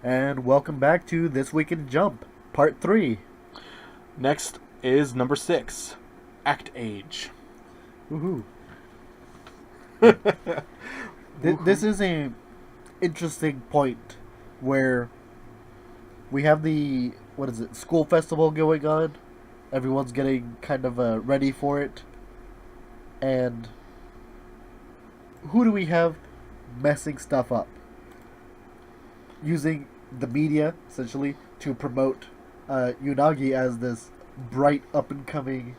And welcome back to This Week in Jump, Part 3. Next is number 6, Act Age. Woohoo. This Woohoo. is a interesting point where we have the, school festival going on. Everyone's getting kind of ready for it. And who do we have messing stuff up? Using the media, essentially, to promote Unagi as this bright up-and-coming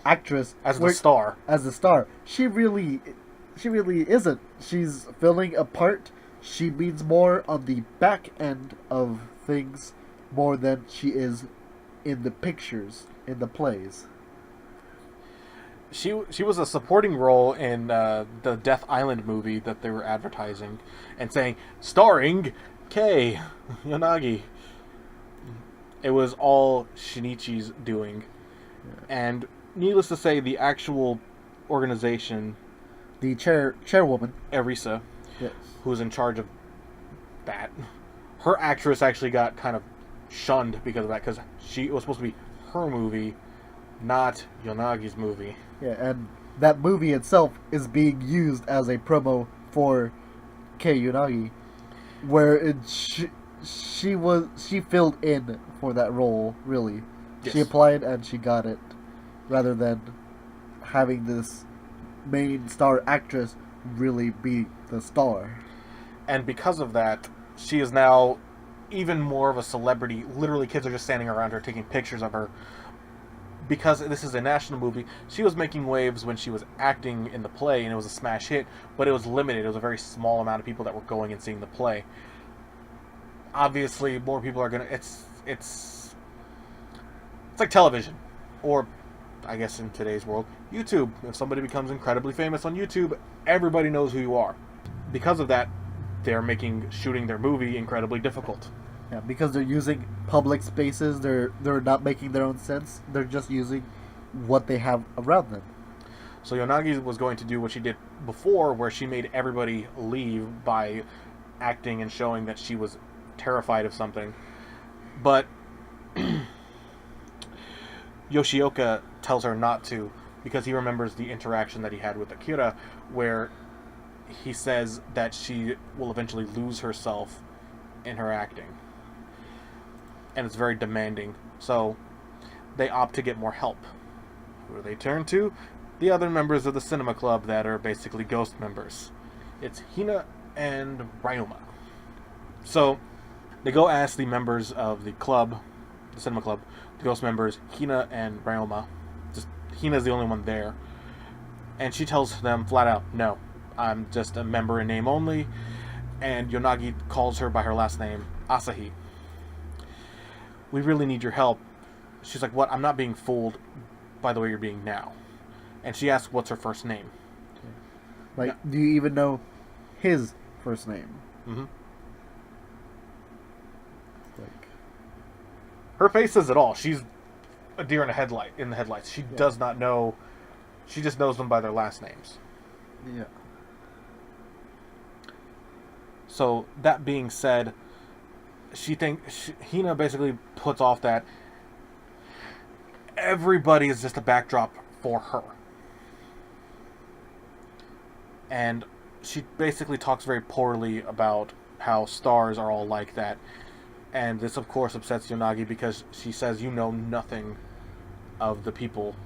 actress. As the star. As the star. She really isn't. She's filling a part. She means more on the back end of things more than she is in the pictures, in the plays. She was a supporting role in the Death Island movie that they were advertising and saying, starring Kei Yanagi. It was all Shinichi's doing. And needless to say, the actual organization, The chairwoman. Erisa, Yes. who's in charge of that, her actress actually got kind of shunned because of that, because it was supposed to be her movie, not Yonagi's movie. Yeah, and that movie itself is being used as a promo for Kei Unagi, where she filled in for that role. Really, Yes. she applied and she got it, rather than having this main star actress really be the star. And because of that, she is now even more of a celebrity. Literally, kids are just standing around her taking pictures of her. Because this is a national movie, she was making waves when she was acting in the play, and it was a smash hit, but it was limited. It was a very small amount of people that were going and seeing the play. Obviously, more people are gonna. It's like television, or I guess in today's world, YouTube. If somebody becomes incredibly famous on YouTube, everybody knows who you are. Because of that, they're making shooting their movie incredibly difficult. Yeah, because they're using public spaces. They're not making their own sense. They're just using what they have around them. So Yonagi was going to do what she did before, where she made everybody leave by acting and showing that she was terrified of something. But Yoshioka tells her not to, because he remembers the interaction that he had with Akira, where he says that she will eventually lose herself in her acting. And it's very demanding. So they opt to get more help. Who do they turn to? The other members of the cinema club that are basically ghost members. It's Hina and Ryoma. So they go ask the members of the club, the cinema club, the ghost members, Hina and Ryoma. Just Hina's the only one there. And she tells them flat out, no, I'm just a member in name only. And Yonagi calls her by her last name, Asahi. We really need your help. She's like, what? I'm not being fooled by the way you're being now. And she asks what's her first name. Like, Yeah. do you even know his first name? Mm-hmm. Like, Her face says it all. She's a deer in the headlights. She Yeah. does not know. She just knows them by their last names. yeah. So that being said, Hina basically puts off that everybody is just a backdrop for her. And she basically talks very poorly about how stars are all like that. And this, of course, upsets Yonagi because she says, you know nothing of the people.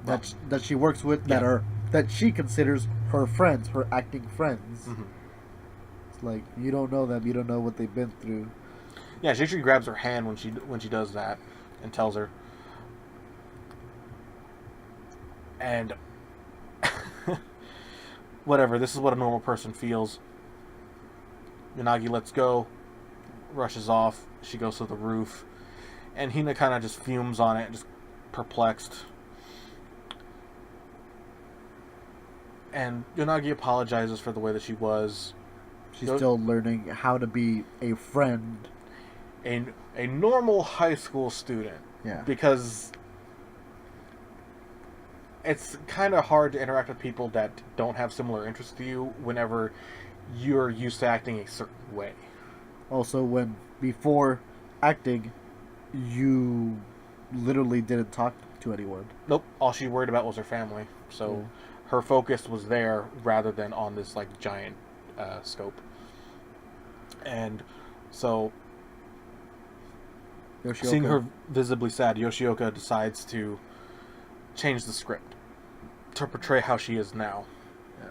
That she works with, Yeah. that she considers her friends, her acting friends. Mm-hmm. It's like, you don't know them, you don't know what they've been through. Yeah, she actually grabs her hand when she does that and tells her. And whatever, this is what a normal person feels. Yanagi lets go, rushes off. She goes to the roof, and Hina kind of just fumes on it, just perplexed. And Yonagi apologizes for the way that she was. She's still learning how to be a friend. A normal high school student. Yeah. Because it's kind of hard to interact with people that don't have similar interests to you whenever you're used to acting a certain way. Also, when before acting, you literally didn't talk to anyone. Nope. All she worried about was her family. So Yeah. her focus was there rather than on this like giant scope. And so, seeing Yoshioka. her visibly sad, Yoshioka decides to change the script to portray how she is now, Yeah.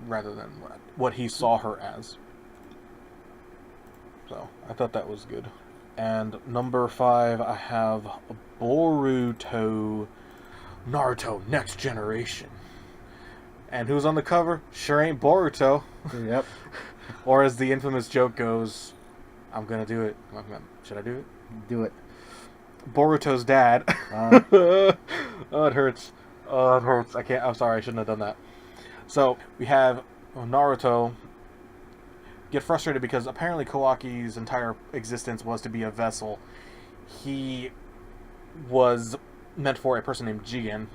rather than what he saw her as. So I thought that was good. And number 5, I have Boruto Naruto Next Generation. And who's on the cover? Sure ain't Boruto. Yep. Or as the infamous joke goes, I'm gonna do it. Should I do it? Do it. Boruto's dad. Oh, it hurts. Oh, it hurts. I can't. I'm sorry. I shouldn't have done that. So we have Naruto get frustrated because apparently Kawaki's entire existence was to be a vessel. He was meant for a person named Jigen,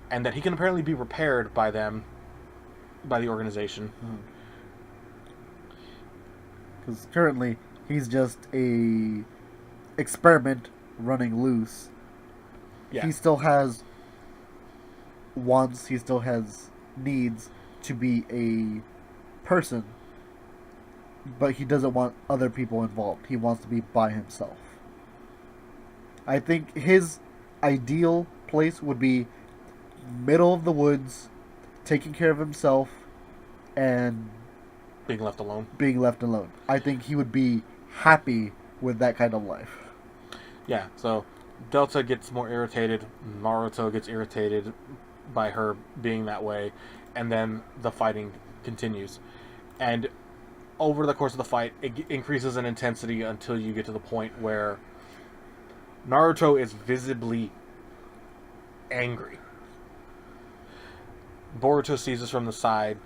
and that he can apparently be repaired by them, by the organization. Because currently he's just a experiment running loose. Yeah. He still has wants. He still has needs to be a person, but he doesn't want other people involved. He wants to be by himself. I think his ideal place would be middle of the woods, taking care of himself, and Being left alone. being left alone. I think he would be happy with that kind of life. Yeah, so Delta gets more irritated, Naruto gets irritated by her being that way, and then the fighting continues. And over the course of the fight, it increases in intensity until you get to the point where Naruto is visibly angry. Boruto sees this from the side.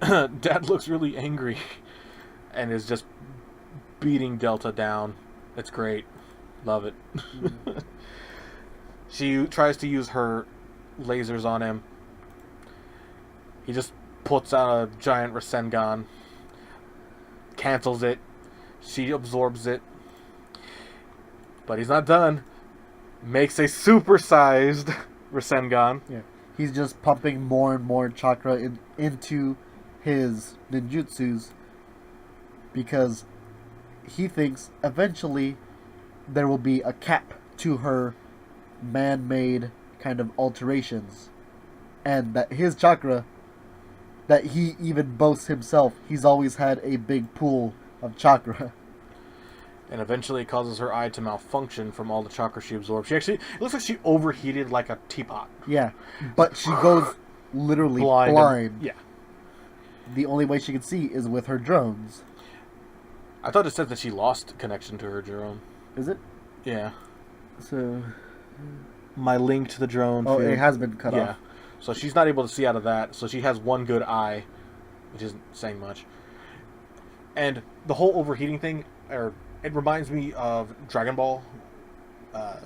Dad looks really angry and is just beating Delta down. It's great. Love it. She tries to use her lasers on him. He just puts out a giant Rasengan, cancels it. She absorbs it. But he's not done. Makes a supersized Rasengan. Yeah, he's just pumping more and more chakra into his ninjutsus because he thinks eventually there will be a cap to her man-made kind of alterations, and that his chakra, that he even boasts himself, he's always had a big pool of chakra. And eventually it causes her eye to malfunction from all the chakra she absorbed. It looks like she overheated like a teapot. Yeah, but she goes literally blind. Yeah. The only way she can see is with her drones. I thought it said that she lost connection to her drone. Is it? Yeah. So... My link to the drone. Oh, it has been cut off. So she's not able to see out of that. So she has one good eye, which isn't saying much. And the whole overheating thing, it reminds me of Dragon Ball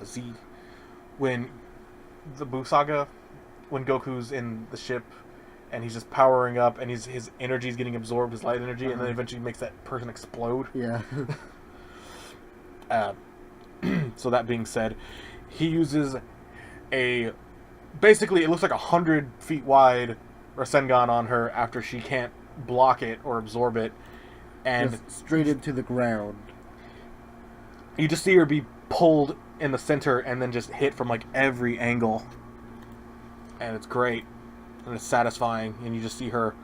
Z, when the Buu Saga, when Goku's in the ship and he's just powering up and his energy is getting absorbed, his light energy, and then eventually makes that person explode. Yeah. So that being said, he uses basically it looks like 100 feet wide Rasengan on her after she can't block it or absorb it, and just straight into the ground. You just see her be pulled in the center and then just hit from like every angle, and it's great and it's satisfying, and you just see her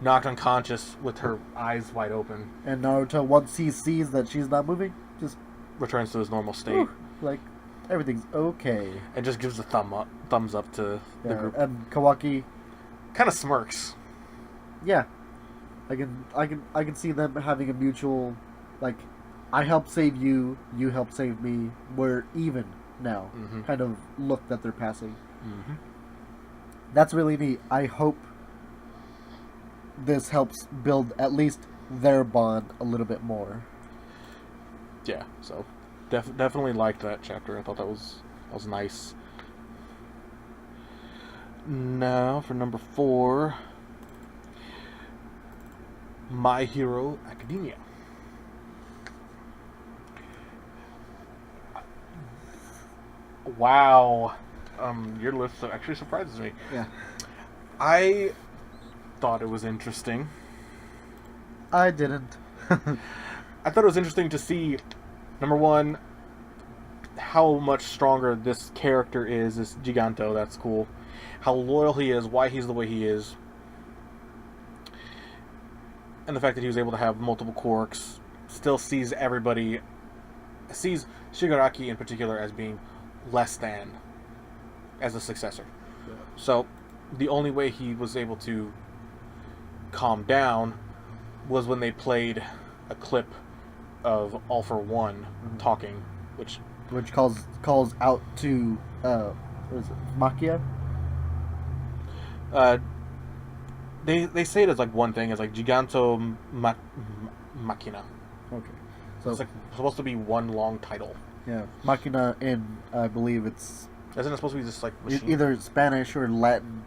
knocked unconscious with her eyes wide open. And Naruto, once he sees that she's not moving, just returns to his normal state. whew, like everything's okay. And just gives a thumbs up to the group. And Kawaki Kind of smirks. Yeah. I can see them having a mutual, like, I helped save you, you helped save me, we're even now kind of look that they're passing. That's really neat. I hope this helps build at least their bond a little bit more. Yeah, so definitely liked that chapter. I thought that was nice. Now for number 4, My Hero Academia. Wow. Your list actually surprises me. Yeah. I thought it was interesting. I didn't. I thought it was interesting to see, number one, how much stronger this character is, this Giganto, that's cool. How loyal he is, why he's the way he is. And the fact that he was able to have multiple quirks, still sees everybody, sees Shigaraki in particular as being less than, as a successor. Yeah. So, the only way he was able to calm down was when they played a clip of All for One talking, which calls out to what is it, Makia? They say it as like one thing, as like Giganto Machina. Okay, So it's like supposed to be one long title. Yeah, Machina in I believe it's Isn't it supposed to be just like machine? either Spanish or Latin.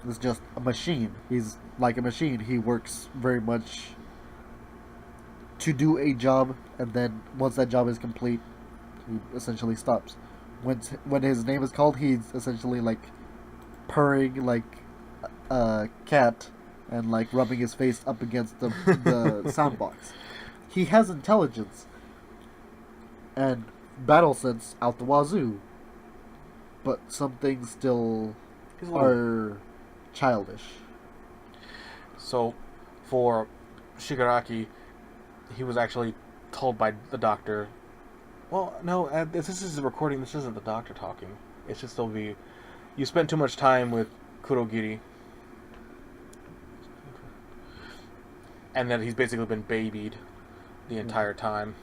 It's just a machine. He's like a machine. He works very much to do a job, and then once that job is complete, he essentially stops. When his name is called, he's essentially like purring like a cat and like rubbing his face up against the sound box. He has intelligence and battle sense out the wazoo, but some things still are childish. So, for Shigaraki, he was actually told by the doctor. Well, no, this is a recording. This isn't the doctor talking. It should still be. You spent too much time with Kurogiri, and then he's basically been babied the entire time.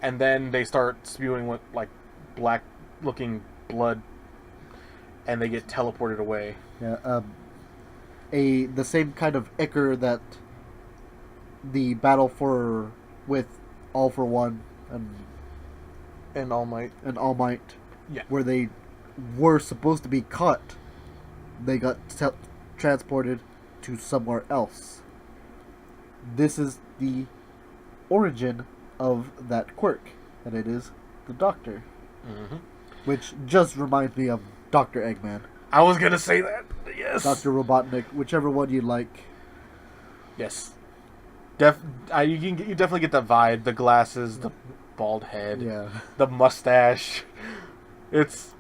And then they start spewing with like black-looking blood, and they get teleported away. Yeah, the same kind of ichor that the battle with All for One And All Might. Yeah, where they were supposed to be caught, they got transported to somewhere else. This is the origin of that quirk, and it is the Doctor, which just reminds me of Dr. Eggman. I was gonna say that. Yes. Dr. Robotnik, whichever one you like. Yes. You definitely get that vibe. The glasses, the bald head, Yeah. the mustache. It's.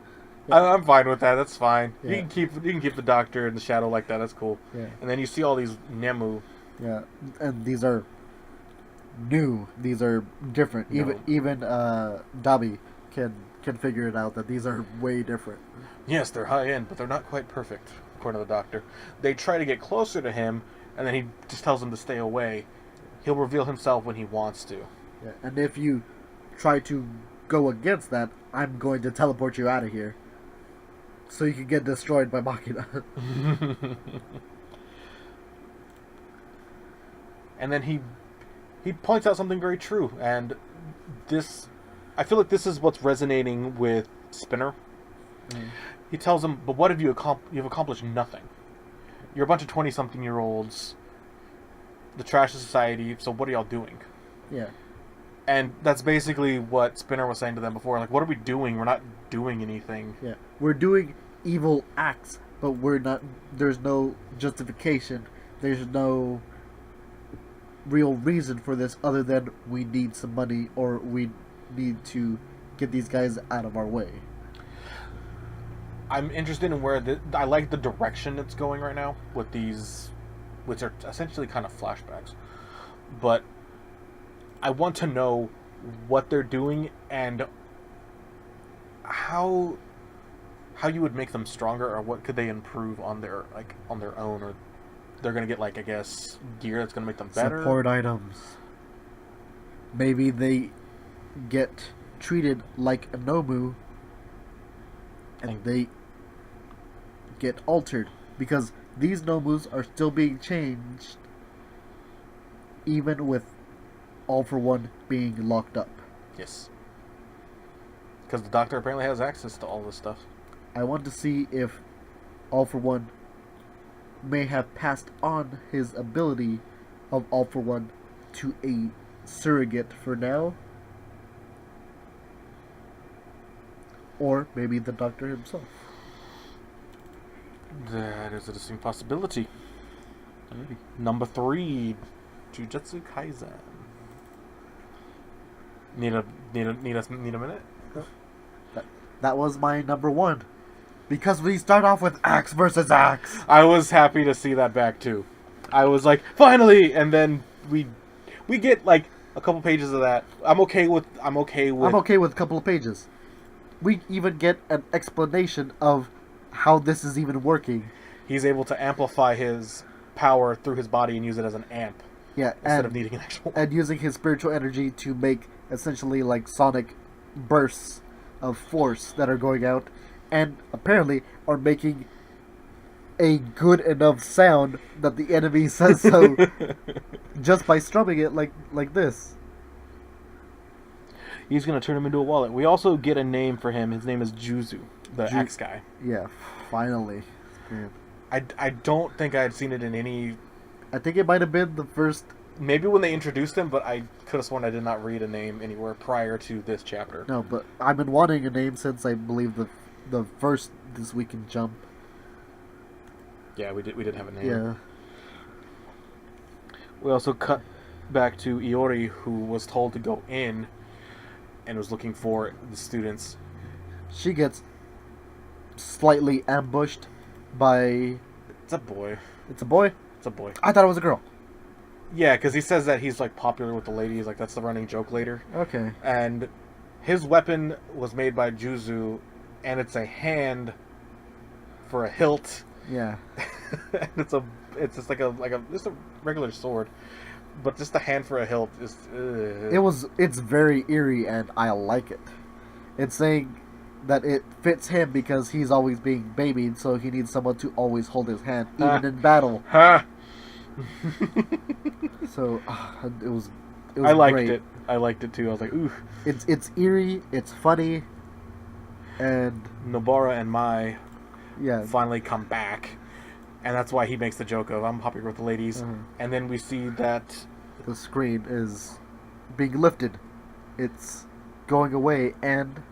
I'm fine with that. That's fine. Yeah. You can keep the Doctor in the shadow like that. That's cool. Yeah. And then you see all these Nemu. Yeah, and these are new. These are different. No. Even Dabi can figure it out that these are way different. Yes, they're high end, but they're not quite perfect, according to the Doctor. They try to get closer to him, and then he just tells them to stay away. He'll reveal himself when he wants to. Yeah, and if you try to go against that, I'm going to teleport you out of here, so you can get destroyed by Machina. And then he points out something very true, and I feel like this is what's resonating with Spinner. He tells him, "But what have you accomplished? You've accomplished nothing. You're a bunch of 20-something-year-olds. The trash of society. So what are y'all doing?" Yeah. And that's basically what Spinner was saying to them before. Like, what are we doing? We're not doing anything. Yeah. We're doing evil acts, but we're not. There's no justification. There's no real reason for this other than we need some money or we need to get these guys out of our way. I'm interested in where I like the direction it's going right now with these, which are essentially kind of flashbacks. But I want to know what they're doing and how you would make them stronger, or what could they improve on their own, or they're gonna get like, I guess, gear that's gonna make them better. Support items. Maybe they get treated like a Nomu and they get altered, because these Nomus are still being changed even with All for One being locked up. Yes. Because the Doctor apparently has access to all this stuff. I want to see if All for One may have passed on his ability of All for One to a surrogate for now. Or maybe the Doctor himself. That is a distinct possibility. Number 3, Jujutsu Kaisen. Need a minute? That was my number 1. Because we start off with Axe versus Axe. I was happy to see that back too. I was like, finally! And then we get like a couple pages of that. I'm okay with a couple of pages. We even get an explanation of how this is even working. He's able to amplify his power through his body and use it as an amp. Yeah, instead of needing an actual. And using his spiritual energy to make essentially like sonic bursts of force that are going out, and apparently are making a good enough sound that the enemy says so just by strumming it like this. He's going to turn him into a wallet. We also get a name for him. His name is Juzu, the axe guy. Yeah, finally. I don't think I had seen it in any... I think it might have been the first... Maybe when they introduced him, but I could have sworn I did not read a name anywhere prior to this chapter. No, but I've been wanting a name since I believe the first This Week in Jump. Yeah, we did have a name. Yeah. We also cut back to Iori, who was told to go in and was looking for the students. She gets slightly ambushed by... It's a boy. It's a boy? It's a boy. I thought it was a girl. Yeah, because he says that he's like popular with the ladies. Like that's the running joke later. Okay. And his weapon was made by Juzu, and it's a hand for a hilt. Yeah. And it's just like a just a regular sword, but just the hand for a hilt is. It's very eerie, and I like it. It's saying that it fits him because he's always being babied, so he needs someone to always hold his hand, even in battle. So it was I liked great. it. I liked it too. I was like, ooh. It's eerie. It's funny, and Nobara and Mai finally come back, and that's why he makes the joke of I'm popular with the ladies. And then we see that the screen is being lifted. It's going away, and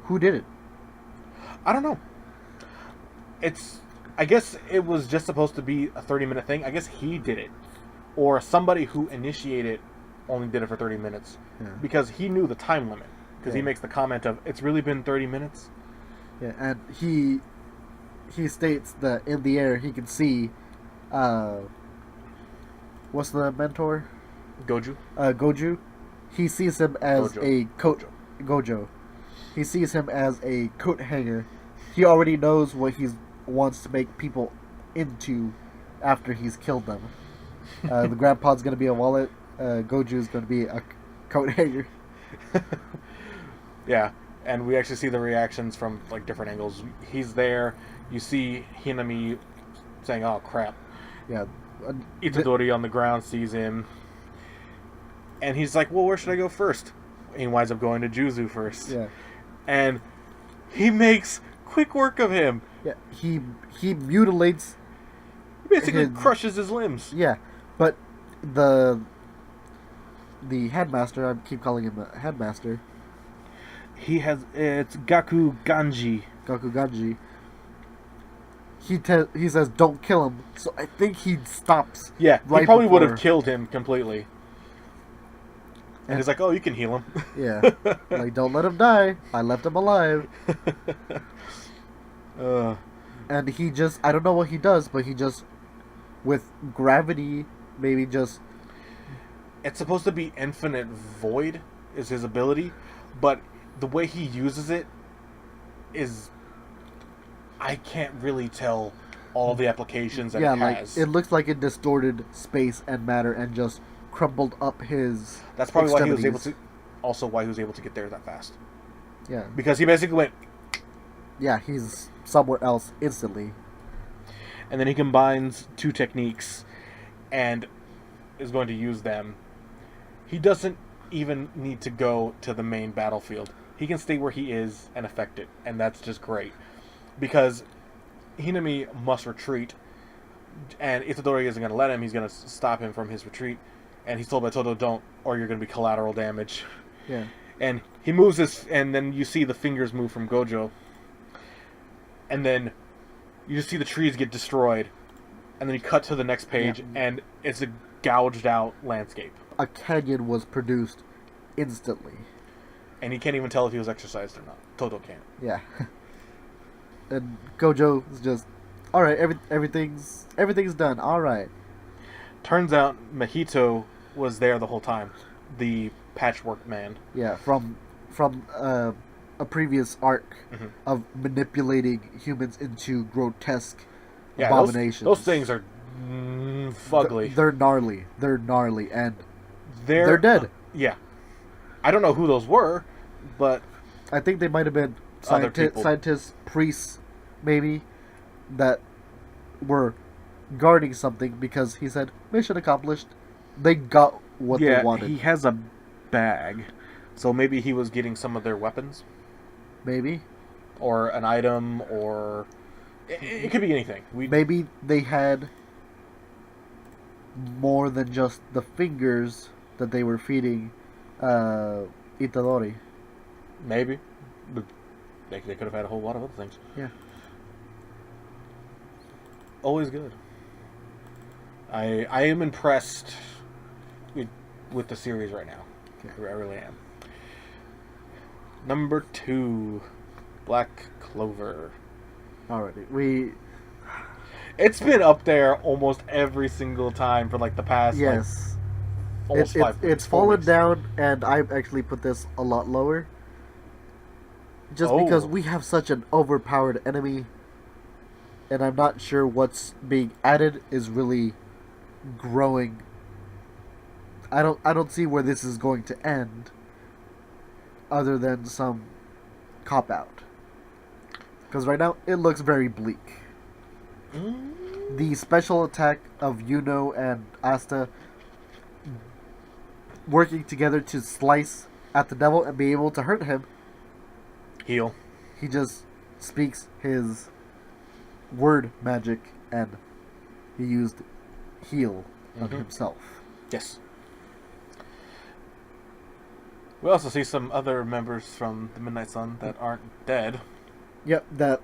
who did it? I don't know. I guess it was just supposed to be a 30-minute thing. I guess he did it. Or somebody who initiated only did it for 30 minutes. Yeah. Because he knew the time limit. Because he makes the comment of, it's really been 30 minutes. Yeah, and he states that in the air he can see, what's the mentor? Goju? Goju. He sees him as Gojo. a coat... Gojo. He sees him as a coat hanger. He already knows what he wants to make people into after he's killed them. The grandpa's going to be a wallet. Goju's going to be a coat hanger. Yeah, and we actually see the reactions from like different angles. He's there. You see Hinami saying, "Oh crap." Yeah. Itadori on the ground sees him, and he's like, "Well, where should I go first?" And he winds up going to Juzu first. Yeah. And he makes quick work of him. Yeah. He mutilates. He basically crushes his limbs. Yeah, but the headmaster, I keep calling him the headmaster. It's Gaku Ganji. Gaku Ganji. He says don't kill him, so I think he stops. Yeah, right he probably would have before. killed him completely. And he's like, "Oh, you can heal him." Yeah, like don't let him die. I left him alive. And he just, I don't know what he does, but he just, with gravity, maybe just... It's supposed to be infinite void, is his ability, but the way he uses it is... I can't really tell all the applications that it has. Like, it looks like it distorted space and matter and just crumbled up his That's probably why he was able to... Also why he was able to get there that fast. Yeah. Because he basically went... Yeah, he's somewhere else instantly. And then he combines two techniques and is going to use them. He doesn't even need to go to the main battlefield. He can stay where he is and affect it, and that's just great. Because Hinami must retreat, and Itadori isn't going to let him. He's going to stop him from his retreat, and he's told by Todo, don't, or you're going to be collateral damage. Yeah. And he moves his, and then you see the fingers move from Gojo, and then you just see the trees get destroyed, and then you cut to the next page, and it's a gouged out landscape. A canyon was produced instantly. And he can't even tell if he was exercised or not. Todo can't. Yeah. And Gojo is just, alright, everything's done, alright. Turns out Mahito was there the whole time. The patchwork man. Yeah, from a previous arc of manipulating humans into grotesque abominations. Those things are fugly. They're gnarly. And they're dead. Yeah. I don't know who those were, but I think they might have been scientists, priests, maybe, that were guarding something because he said, mission accomplished. They got what they wanted. He has a bag. So maybe he was getting some of their weapons. Maybe. Or an item, or... It could be anything. Maybe they had more than just the fingers that they were feeding Itadori. Maybe. But they could have had a whole lot of other things. Yeah. Always good. I am impressed with the series right now. Okay. I really am. Number 2, Black Clover. Alrighty, It's been up there almost every single time for like the past almost 5 weeks. It's fallen down, and I've actually put this a lot lower. Just because we have such an overpowered enemy, and I'm not sure what's being added is really growing. I don't see where this is going to end, other than some cop out. Because right now it looks very bleak. The special attack of Yuno and Asta working together to slice at the devil and be able to hurt him. Heal. He just speaks his word magic, and he used heal on himself. Yes. We also see some other members from the Midnight Sun that aren't dead. Yep, that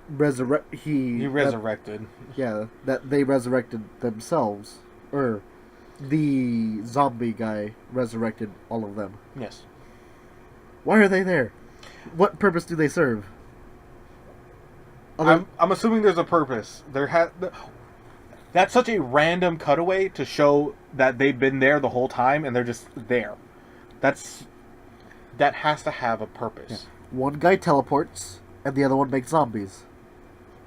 He resurrected. That they resurrected themselves. Or the zombie guy resurrected all of them. Yes. Why are they there? What purpose do they serve? I'm assuming there's a purpose. That's such a random cutaway to show that they've been there the whole time and they're just there. That has to have a purpose. Yeah. One guy teleports and the other one makes zombies.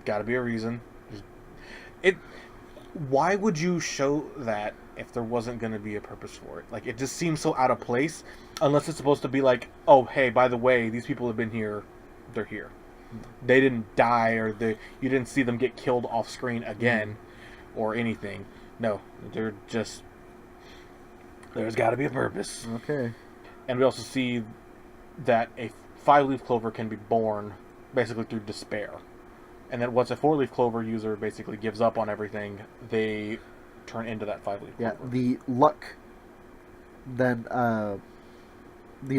Gotta be a reason. Why would you show that if there wasn't going to be a purpose for it? Like, it just seems so out of place, unless it's supposed to be like, oh, hey, by the way, these people have been here, they're here. They didn't die, or you didn't see them get killed off screen again, or anything. No, they're just... There's got to be a purpose. Okay. And we also see that a 5-leaf clover can be born, basically through despair. And then once a 4-leaf clover user basically gives up on everything, they turn into that 5-leaf clover. Yeah, the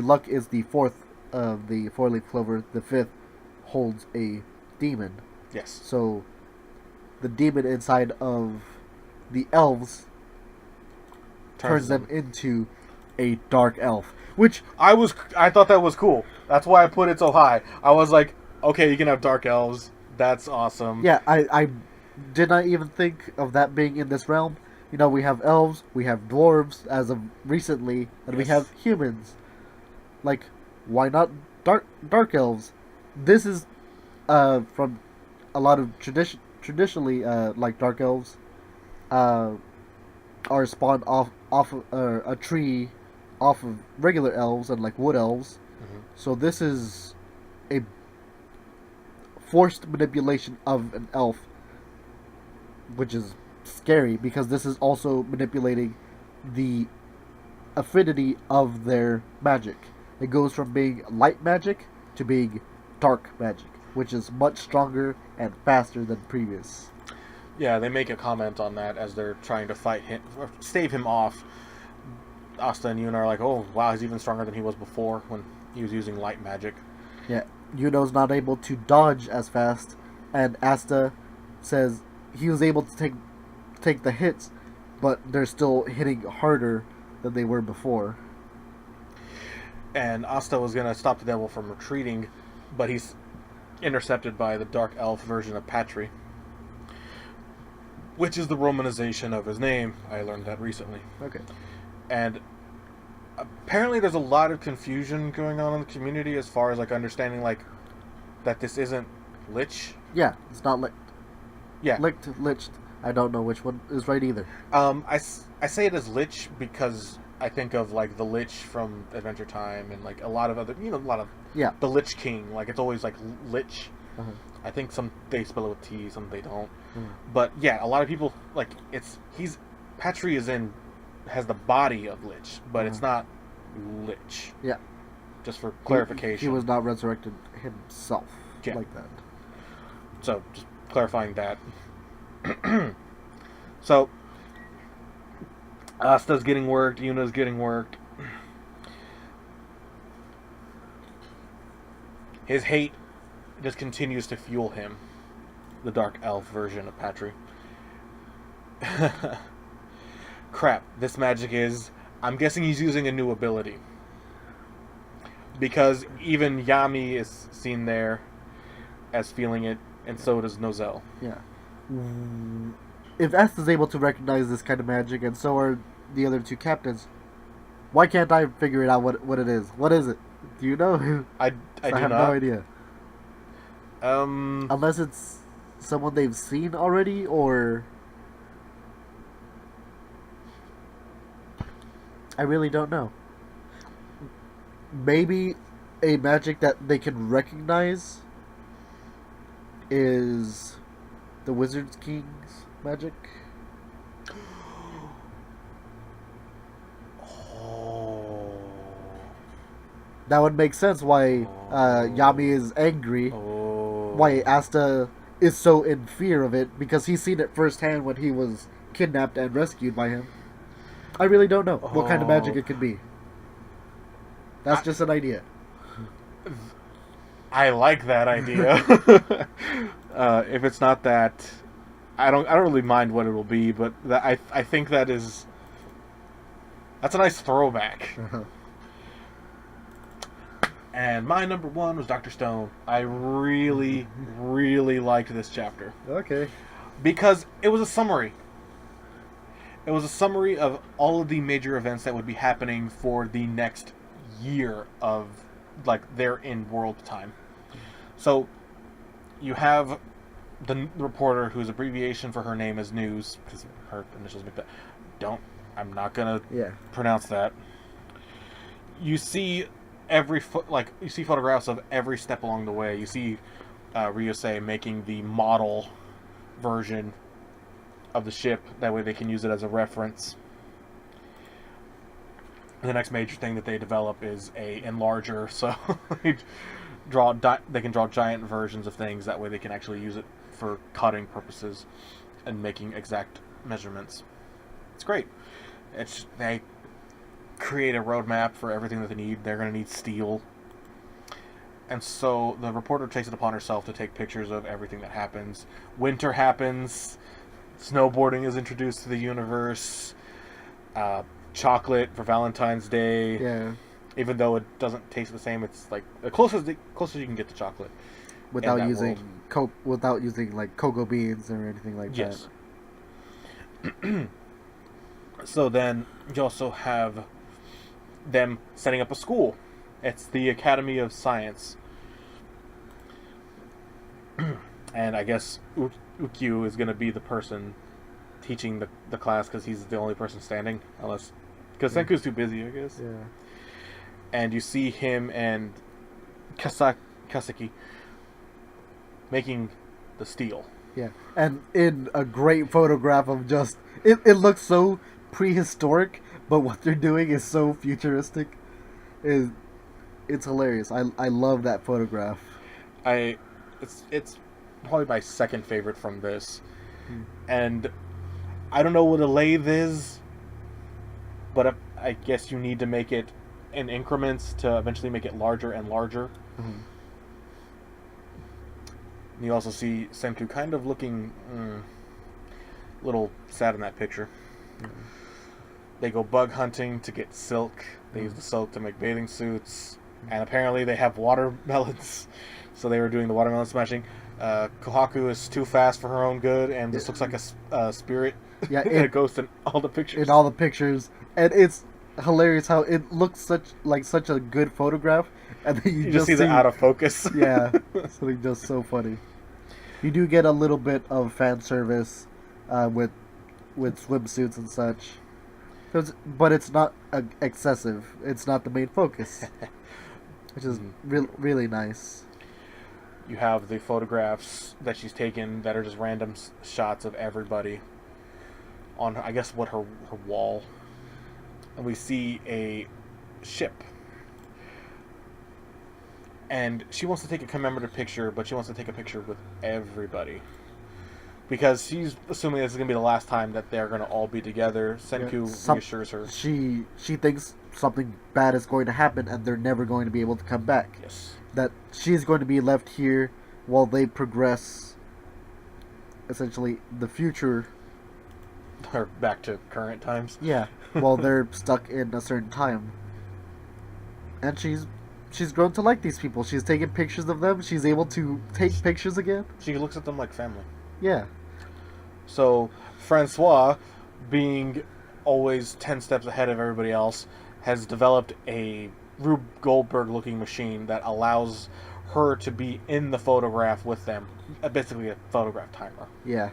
luck is the 4th of the 4-leaf clover. The 5th holds a demon. Yes. So the demon inside of the elves turns them into a dark elf. Which I thought that was cool. That's why I put it so high. I was like, okay, you can have dark elves. That's awesome. Yeah, I did not even think of that being in this realm. You know, we have elves, we have dwarves as of recently, and we have humans. Like, why not dark elves? This is from a lot of traditionally like dark elves are spawned off of a tree off of regular elves and like wood elves. So this is a forced manipulation of an elf, which is scary because this is also manipulating the affinity of their magic. It goes from being light magic to being dark magic. which is much stronger and faster than previous. Yeah, they make a comment on that as they're trying to fight him, or stave him off. Asta and Yuna are like, oh, wow, he's even stronger than he was before when he was using light magic. Yeah, Yuno's not able to dodge as fast, and Asta says he was able to take the hits, but they're still hitting harder than they were before. And Asta was going to stop the devil from retreating, but he's intercepted by the dark elf version of Patry, which is the romanization of his name. I learned that recently. Okay. And apparently there's a lot of confusion going on in the community as far as like understanding like that this isn't Lich. Yeah, it's not licked. Yeah. Liched. I don't know which one is right either. I say it as Lich because I think of like the Lich from Adventure Time and like a lot of other, a lot of the Lich King. Like it's always like Lich. Uh-huh. I think some they spell it with T, some they don't. Mm. But yeah, a lot of people like Patry has the body of Lich, but it's not Lich. Yeah. Just for clarification. He was not resurrected himself like that. So, just clarifying that. So, Asta's getting worked, Yuna's getting worked. His hate just continues to fuel him. The dark elf version of Patry. Crap, this magic is... I'm guessing he's using a new ability. Because even Yami is seen there as feeling it, and so does Nozel. Yeah. If Asta's able to recognize this kind of magic, and so are the other two captains, why can't I figure it out what it is? What is it? Do you know? I have no idea. Um... Unless it's someone they've seen already, or... I really don't know. Maybe a magic that they can recognize is the Wizard's King's magic. Oh. That would make sense why Yami is angry. Why Asta is so in fear of it, because he's seen it firsthand when he was kidnapped and rescued by him. I really don't know what kind of magic it could be. That's just an idea. I like that idea. If it's not that, I don't really mind what it'll be, but I think that's a nice throwback. Uh-huh. And my number one was Dr.Stone. I really, really liked this chapter. Okay. Because it was a summary. It was a summary of all of the major events that would be happening for the next year of, like, their in-world time. So, you have the reporter, whose abbreviation for her name is News, because her initials make that. I'm not gonna pronounce that. You see you see photographs of every step along the way. You see Ryusei making the model version of the ship. That way they can use it as a reference. The next major thing that they develop is a enlarger, so they can draw giant versions of things. That way they can actually use it for cutting purposes and making exact measurements. It's great. They create a roadmap for everything that they need. They're going to need steel. And so the reporter takes it upon herself to take pictures of everything that happens. Winter happens. Snowboarding is introduced to the universe. Chocolate for Valentine's Day. Yeah. Even though it doesn't taste the same, it's like the closest you can get to chocolate. Without using like cocoa beans or anything like that. Yes. So then you also have them setting up a school. It's the Academy of Science. And I guess Ukyu is going to be the person teaching the class because he's the only person standing. Because Senku's too busy, I guess. Yeah. And you see him and Kaseki making the steel. Yeah. And in a great photograph of just... It looks so prehistoric, but what they're doing is so futuristic. It's hilarious. I love that photograph. The It's probably my second favorite from this, Hmm. and I don't know what a lathe is, but I guess you need to make it in increments to eventually make it larger and larger. Mhm. You also see Senku kind of looking a little sad in that picture. Yeah. They go bug hunting to get silk. They use the silk to make bathing suits. And apparently they have watermelons. So they were doing the watermelon smashing. Kohaku is too fast for her own good, and this looks like a spirit. Yeah, a ghost in all the pictures. In all the pictures, and it's hilarious how it looks such a good photograph, and then You just see the out of focus. Yeah, something just so funny. You do get a little bit of fan service with swimsuits and such, but it's not excessive. It's not the main focus, which is really nice. You have the photographs that she's taken that are just random shots of everybody on, I guess, her wall. And we see a ship. And she wants to take a commemorative picture, but she wants to take a picture with everybody. Because she's assuming this is going to be the last time that they're going to all be together. Senku reassures her. She thinks something bad is going to happen and they're never going to be able to come back. Yes. That she's going to be left here while they progress, essentially, the future. Or back to current times. Yeah, while they're stuck in a certain time. And she's grown to like these people. She's taken pictures of them. She's able to take pictures again. She looks at them like family. Yeah. So, Francois, being always 10 steps ahead of everybody else, has developed a Rube Goldberg-looking machine that allows her to be in the photograph with them. Basically a photograph timer. Yeah.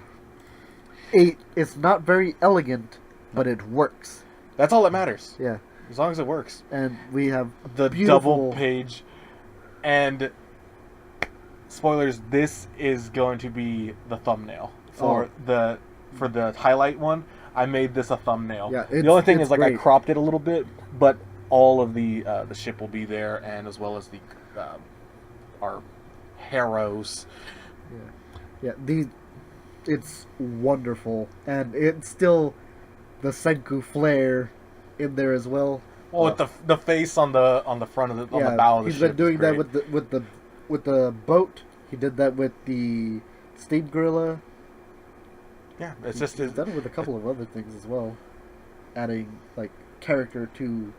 It's not very elegant, but it works. That's all that matters. Yeah. As long as it works. And we have the double page. And spoilers, this is going to be the thumbnail for the highlight one. I made this a thumbnail. Yeah, the only thing is, like, great. I cropped it a little bit, but all of the ship will be there, and as well as the our heroes. Yeah. It's wonderful, and it's still the Senku flair in there as well. Well, with the face on the front of the bow of the ship. He's been doing that with the boat. He did that with the steam gorilla. Yeah, it's He's done it with a couple of other things as well, adding like character to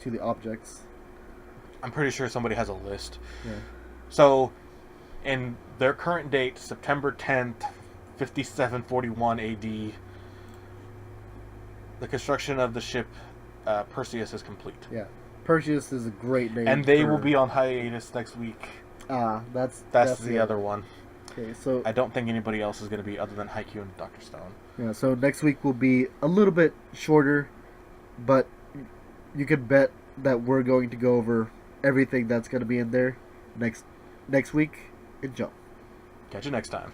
the objects. I'm pretty sure somebody has a list. Yeah. So, in their current date, September 10th, 5741 AD, the construction of the ship Perseus is complete. Yeah, Perseus is a great name. And they will be on hiatus next week. That's the other one. Okay, so I don't think anybody else is going to be other than Haikyuu and Dr.Stone. Yeah, so next week will be a little bit shorter, but you can bet that we're going to go over everything that's going to be in there next week in Jump. Catch you next time.